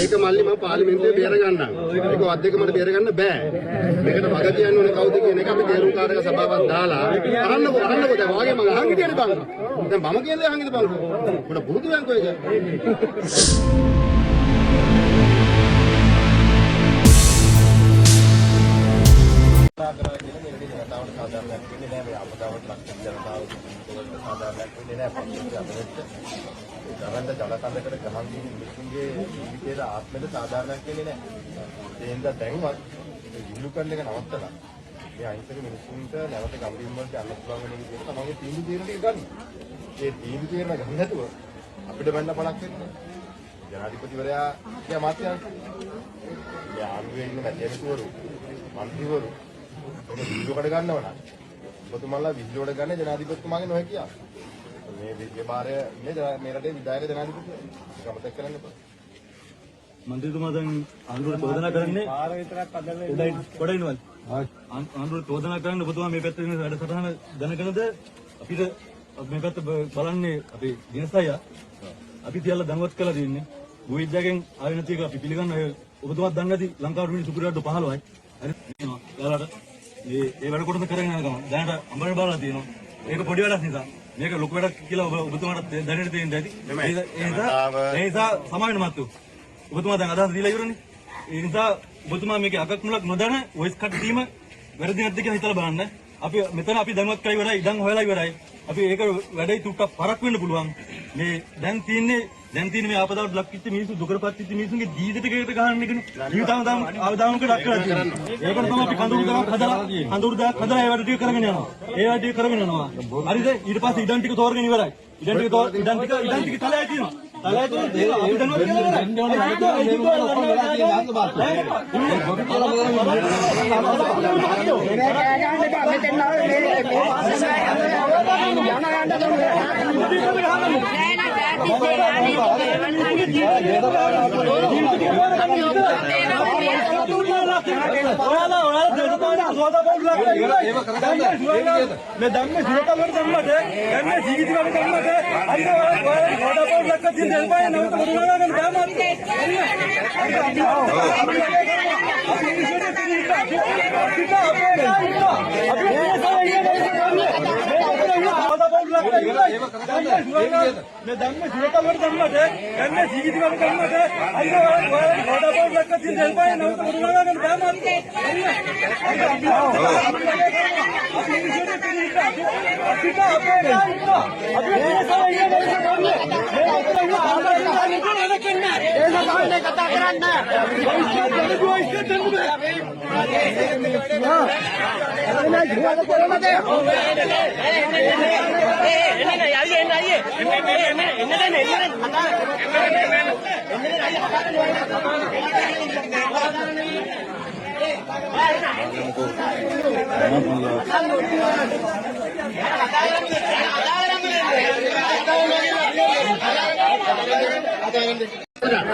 ඒක මල්ලි මම පාර්ලිමේන්තුවේ බේර ගන්නවා. ඒක අධ්‍යක්ෂක මට බේර ගන්න බෑ. මේකට වග කියන්න ඕනේ කවුද කියන එක අපි තේරුම්කාරක සභාවක් දාලා අහන්නකෝ දැන් වාගේ මම අහන් හිටියනේ බං. දැන් මම කියන්නේ අහන් හිටිය බං. උඩ පුරුදු වෙන්කෝ ඒක. ගරන්ද ජලකඳකට ගහන් දින මිනිස්සුන්ගේ ජීවිතේට ආත්මෙට සාධාරණයක් වෙන්නේ නැහැ. ඒ හින්දා දැන්වත් විහිළු කරන එක නවත්තලා මේ අහිංසක මිනිස්සුන්ට නැවත ගම්බිම් වලට යන්න පුළුවන් වෙන විදිහට තමන්ගේ තීන්දුව తీරන ටික ගන්න. ඒ තීන්දුව తీරන ගන්න නැතුව අපිට බන්න පණක් වෙන්නේ. ජනාධිපතිවරයා කිය මාත්‍යාංශ යාළුවේ ඉන්න මැතිවරු මන්ත්‍රීවරු ඒක විහිළු කඩ ගන්නව නම් ඔබතුමාලා විහිළුවට ගන්න ජනාධිපතිතුමාගේ නොහැකියාව. මේ විද්‍යාපාරය මේ රටේ විධායක ජනාධිපති ගමතක් කරන්න එපා. මන්ත්‍රීතුමා දැන් ආණ්ඩුවට චෝදනා කරන්නේ පාර විතරක් අදලා කොටින්වල. ආණ්ඩුවට චෝදනා කරන්නේ ඔබතුමා මේ පැත්තේ ඉන්න වැඩසටහන දැනගෙනද අපිට මේ පැත්ත බලන්නේ අපේ දිනසය අපි තියලා දැන්වත් කළා දෙන්නේ. භූවිද්‍යාවෙන් ආවෙ නැති එක අපි පිළිගන්න ඔබතුමාත් දන්නේ නැති ලංකාවට වෙන්නේ සුපිරියට 15යි. හරි තියෙනවා. යාළුවාට මේ වැඩ කොටස කරගෙන යන ගමන් දැනට අඹරේ බලලා තියෙනවා. ඒක පොඩි වැඩක් නිසා මේක ලොකු වැඩක් කියලා ඔබතුමාට දැනෙන්න තියෙන ඇති. ඒ නිසා සමාවෙන්න මත්තෝ. ඔබතුමා දැන් අදහස් දීලා ඉවරනේ. ඒ නිසා ඔබතුමා මේකේ අගක් මුලක් නොදැන වොයිස් කට් දීම වැරදි නැද්ද කියලා හිතලා බලන්න. අපි මෙතන අපි දැනුවත් කරලා ඉවරයි, ඉඩම් හොයලා ඉවරයි. අපි ඒක වැඩේ තුට්ටක් පරක් වෙන්න පුළුවන්. මේ දැන් තියෙන්නේ මේ ආපදාවට ලක් වෙච්ච මිනිස්සු දුකටපත් වෙච්ච මිනිස්සුන්ගේ ජීවිත ටිකට ගහන්න එකනේ. ජීවිතාවම අවදානමකට ලක් කරලා තියෙනවා. ඒකට තමයි අපි කඳුරු දාක් හදලා ඒ වැඩ ටික කරගෙන යනවා. ඒ වැඩ ටික කරගෙන යනවා. හරිද? ඊට පස්සේ ඉඩම් ටික තෝරගෙන ඉවරයි. ඉඩම් ටික තලයේ තියෙනවා. තලයේ තියෙනවා. අපි දැනුවත්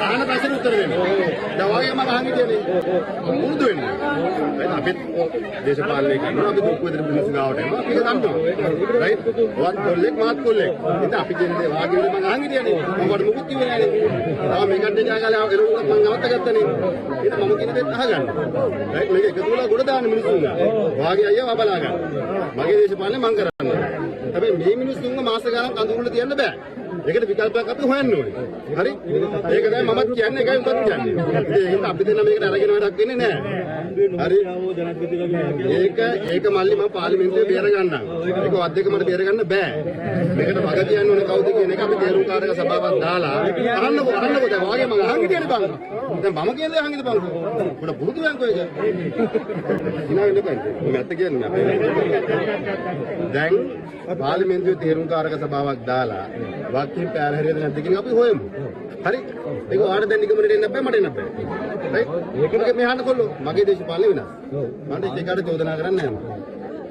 ආන ප්‍රශ්න උත්තර දෙන්න. දැන් වාගේ මම අහන් හිටියනේ. මුරුදු වෙන්න. right අපි දේශපාලනය කරනවා අපි දුක් විඳින මිනිස්සු ගාවට එනවා. ඒක දන්නවා. right වත් කොල්ලෙක් මාත් කොල්ලෙක්. ඉතින් අපි කියන්නේ වාගේ මම අහන් හිටියනේ. මම වට මුකුත් කිව්වේ නෑනේ. තාම මේකට ජාගාලා එරුණා මම නවත්ත ගත්තනේ. ඉතින් මම කියන දෙයක් අහගන්න. right මේක එකතු වෙලා ගොඩ දාන්න මිනිස්සුන්ව. වාගේ අයියා වබලා ගන්න. මගේ දේශපාලනේ මම කරන්නේ. හැබැයි මේ මිනිස්සුන්ව මාස ගානක් අඳුරලා තියන්න බෑ. ඒකට විකල්පයක් අපි හොයන්න ඕනේ. හරි? ඒක තමයි මමත් කියන්නේ ඒකයි උඹත් කියන්නේ. ඒක අපි දෙන්න මේකට අරගෙන වැඩක් වෙන්නේ නැහැ. හරි? ඒක මල්ලි මම පාර්ලිමේන්තුවේ බේර ගන්නවා. ඒක අධ්‍යක්ෂක මට බේර ගන්න බෑ. මේකට වග කියන්න ඕනේ කවුද කියන එක අපි තේරුම්කාරක සභාවක් දාලා අහන්නකෝ දැන් වාගේ මම අහන් හිටියනේ බං. දැන් මම කියන්නේ අහන් හිටිය බං. උඩ පුරුදු වෙන්කෝ ඒක. ඉනා වෙන්න බෑ. මම ඇත්ත කියන්නේ දැන් පාර්ලිමේන්තුවේ තේරුම්කාරක සභාවක් දාලා වාක්‍යයෙන් පැහැර හැරියද නැද්ද කියන අපි හොයමු. හරි? ඒක ඔයාලට දැන් නිගමනට එන්න බෑ මට එන්න බෑ. රයිට්? ඒකෙ මෙහාට කොල්ලෝ මගේ දේශපාලනේ වෙනස්. මම ඒකට චෝදනා කරන්නේ නැහැ.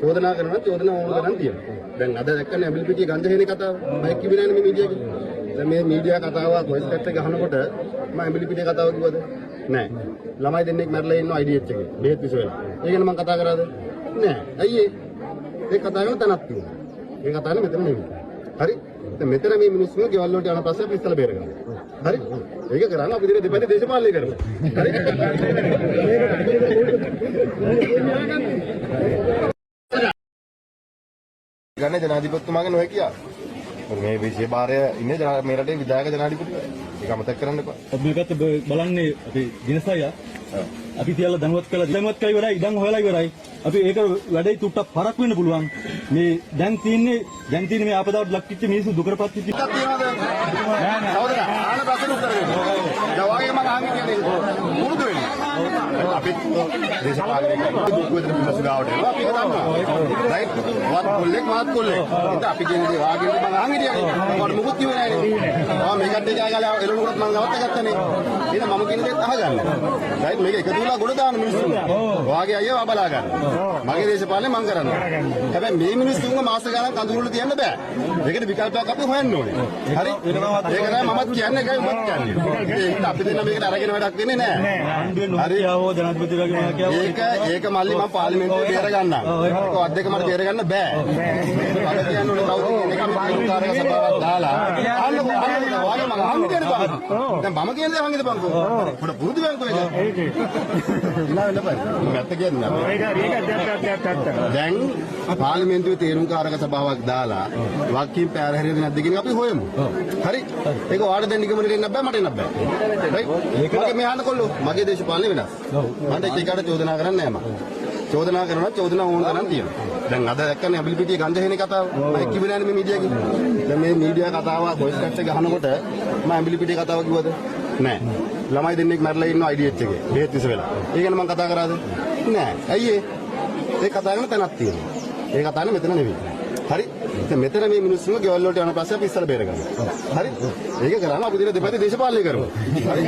චෝදනා කරනවා චෝදනා ඕන කරන් තියෙනවා. දැන් අද දැක්කනේ ඇඹිලිපිටිය ගංජා හේනේ කතාව. මම කිව්වේ නෑනේ මේ මීඩියා එකේ. දැන් මේ මීඩියා කතාවක් වොයිස් කට් එක ගහනකොට මම ඇඹිලි පිටේ කතාව කිව්වද? නෑ. ළමයි දෙන්නෙක් මැරලා ඉන්නවා IDH එකේ. බෙහෙත් විස වෙලා. ඒ ගැන මම කතා කරාද? නෑ. ඇයි ඒ? ඒ කතා කරන තැනක් තියෙනවා. ඒ කතාවේ මෙතන නෙමෙයි. හරි? දැන් මෙතන මේ මිනිස්සුන්ගේ ගෙවල් වලට යන පස්සේ අපි ඉස්සලා බේරගන්නවා. හරි? ඒක කරන්න අපි දෙපැත්තේ දේශපාලනය කරමු. හරි? ගන්න ජනාධිපතිතුමාගේ නොහැකියාව. මේ විශේෂ භාරය ඉන්නේ මේ රටේ විධායක ජනාධිපතිතුමා. ඒක අමතක කරන්න එපා. අපි මේකත් බලන්නේ අපි දිනසය අපි තියලා දැනුවත් කළා ඉවරයි ඉඳන් හොයලා ඉවරයි. අපි ඒක වැඩේ තුට්ටක් පරක් වෙන්න පුළුවන්. මේ දැන් තියෙන්නේ මේ ආපදාවට ලක්විච්ච මිනිස්සු දුකටපත් වෙච්ච එකක් තියනවාද? නෑ නෑ. සහෝදර ආන ප්‍රශ්න උත්තර දෙන්න. දැන් වාගේ මම අහන්නේ කියන්නේ මුරුදු වෙන්නේ. අපි දේශපාලනය කරනවා දුක් විඳින මිනිස්සු ගාවට එනවා අපි ඒක දන්නවා. රයිට්? වත් කොල්ලෙක් මාත් කොල්ලෙක්. ඉතින් අපි කියන්නේ දේ වාගේ මම අහන්නේ කියන්නේ. මම මුකුත් කිව්වේ නෑනේ. ආ මේකට ගාලා එළවලුත් මම නවත්ත ගත්තනේ. එහෙනම් මම කියන දේත් අහගන්න. රයිට් මේක එකතු වෙලා ගොඩ දාන මිනිස්සු. වාගේ අයියව බලා ගන්න. මගේ දේශපාලනේ මම කරන්නේ. හැබැයි මේ මිනිස්සුන්ව මාස ගණන් කඳුරුල තියන්න බෑ. ඒකට විකල්පයක් අපි හොයන්න ඕනේ. හරි? ඒක තමයි මමත් කියන්නේ ඒකයි ඔබත් කියන්නේ. ඒකට අපි දෙන්න මේකට අරගෙන වැඩක් වෙන්නේ නෑ. හරි ජනාධිපතිතුමාගේ මාකියාව ඒක මල්ලි මම පාර්ලිමේන්තුවේ බේර ගන්නවා. ඒක අද්දක මට බේර ගන්න බෑ. මම කියන්න ඕනේ කවුද කියන එක අපි කාර්යක සභාවක් දාලා අහන්නකො වාගේ මම අහන්නේ කියන්නේ බං. දැන් මම කියන්නේ අහන්නේ බංකෝ. පොඩ පුරුදු බංකෝ ඒක. ඉලා වෙන්න බෑ. මැත්ත කියන්නේ දැන් පාර්ලිමේන්තුවේ තේරුම්කාරක සභාවක් දාලා වක්කීම් පැහැර හැරෙන්නේ නැද්ද කියන අපි හොයමු. හරි? ඒක ඔයාලට දැන් නිගමනට එන්න බෑ මට එන්න බෑ. රයිට්? මගේ මෙහාන කොල්ලෝ මගේ දේශපාලනේ වෙනස්. මම ඒකට චෝදනා කරන්නේ නැහැ මම. චෝදනා කරනවා චෝදනා ඕන තරම් තියෙනවා. දැන් අද දැක්කනේ ඇඹිලි පිටියේ ගන්ධ හේනේ කතාව. මම කිව්වේ නෑනේ මේ මීඩියාවේ. දැන් මේ මීඩියා කතාව වොයිස් කට් එක ගහනකොට මම ඇඹිලි පිටියේ කතාව කිව්වද? නෑ. ළමයි දෙන්නෙක් මැරලා ඉන්නවා IDH එකේ. බෙහෙත් විස වෙලා. ඒ ගැන මම කතා කරාද? නෑ. ඇයි ඒ? ඒ කතා කරන තැනක් තියෙනවා. ඒ කතාවේ මෙතන නෙවෙයි. හරි? දැන් මෙතන මේ මිනිස්සුන්ව ගෙවල් වලට යන පස්සේ අපි ඉස්සලා බේරගන්නවා. හරි? ඒක කරන්න අපි දෙපැත්තේ දේශපාලනය කරමු. හරි?